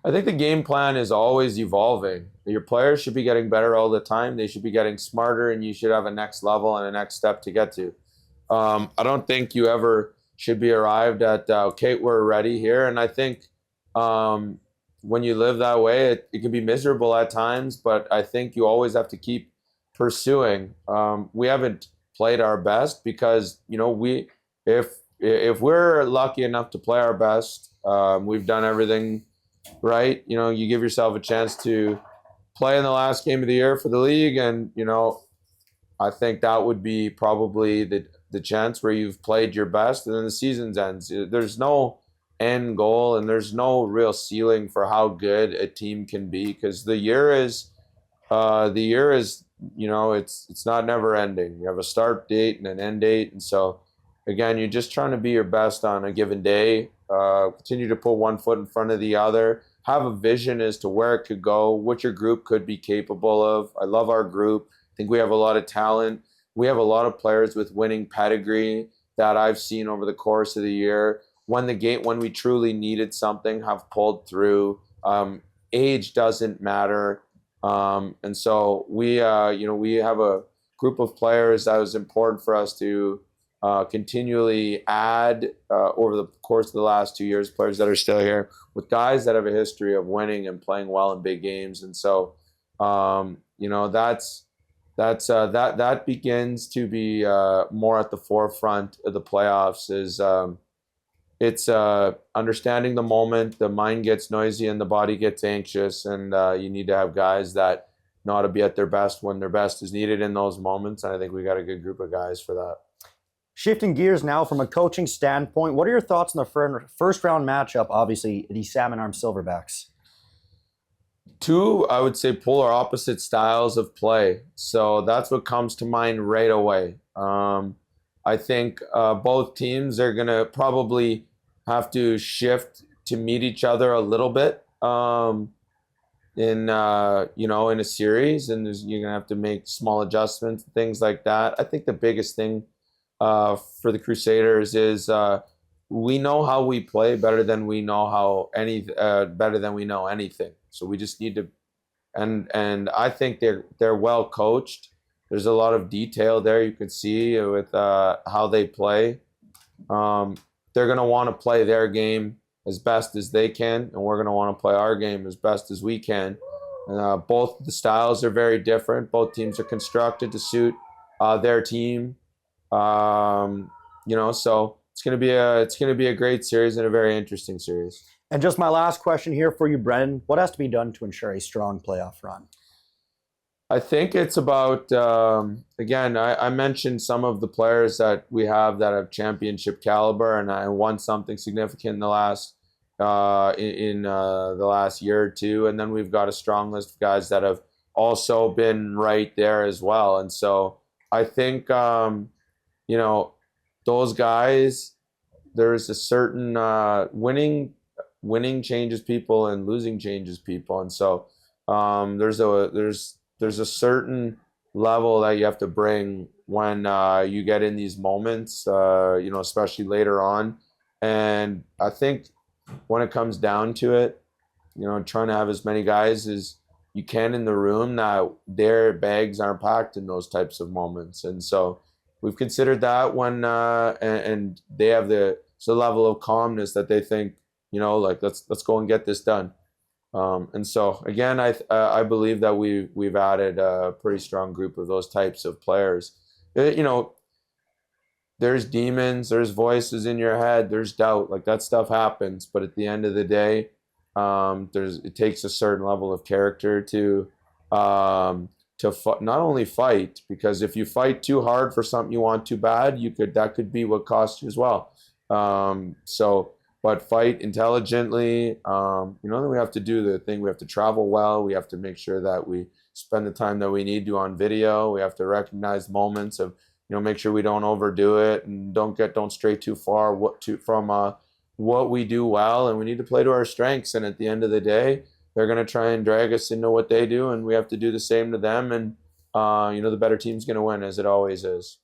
I think the game plan is always evolving. Your players should be getting better all the time. They should be getting smarter, and you should have a next level and a next step to get to. I don't think you ever should be arrived at, okay, we're ready here. And I think when you live that way, it can be miserable at times, but I think you always have to keep pursuing. We haven't played our best because, if we're lucky enough to play our best, we've done everything right. You give yourself a chance to play in the last game of the year for the league, and I think that would be probably the chance where you've played your best, and then the season ends. There's no end goal, and there's no real ceiling for how good a team can be, because the year is it's not never ending. You have a start date and an end date, and so again, you're just trying to be your best on a given day. Continue to put one foot in front of the other. Have a vision as to where it could go, what your group could be capable of. I love our group. I think we have a lot of talent. We have a lot of players with winning pedigree that I've seen over the course of the year. When we truly needed something, have pulled through. Age doesn't matter, and so we have a group of players that was important for us to continually add over the course of the last 2 years. Players that are still here, with guys that have a history of winning and playing well in big games, and so that begins to be more at the forefront of the playoffs. It's understanding the moment. The mind gets noisy and the body gets anxious, and you need to have guys that know how to be at their best when their best is needed in those moments. And I think we got a good group of guys for that. Shifting gears now from a coaching standpoint, what are your thoughts on the first round matchup, obviously, the Salmon Arm Sileverbacks? Two, I would say, polar opposite styles of play. So that's what comes to mind right away. I think both teams are going to probably have to shift to meet each other a little bit in a series, and you're going to have to make small adjustments, things like that. I think the biggest thing for the Crusaders is we know how we play better than we know anything. So we just need to, and I think they're well coached. There's a lot of detail there you can see with how they play. They're going to want to play their game as best as they can, and we're going to want to play our game as best as we can. Both the styles are very different. Both teams are constructed to suit their team. So it's going to be a great series and a very interesting series. And just my last question here for you, Brennan. What has to be done to ensure a strong playoff run? I think it's about, again, I mentioned some of the players that we have that have championship caliber, and I won something significant in the last the last year or two. And then we've got a strong list of guys that have also been right there as well. And so I think, those guys, there's a certain winning changes people and losing changes people. And so there's a certain level that you have to bring when you get in these moments, especially later on. And I think when it comes down to it, trying to have as many guys as you can in the room that their bags aren't packed in those types of moments. And so we've considered that when and they have the level of calmness that they think, let's go and get this done. And so again, I believe that we've added a pretty strong group of those types of players. There's demons, there's voices in your head, there's doubt, like that stuff happens. But at the end of the day, it takes a certain level of character to not only fight, because if you fight too hard for something you want too bad, that could be what costs you as well. But fight intelligently. Then we have to do the thing. We have to travel well. We have to make sure that we spend the time that we need to on video. We have to recognize moments of, make sure we don't overdo it and don't stray too far from what we do well. And we need to play to our strengths. And at the end of the day, they're going to try and drag us into what they do, and we have to do the same to them. And the better team's going to win, as it always is.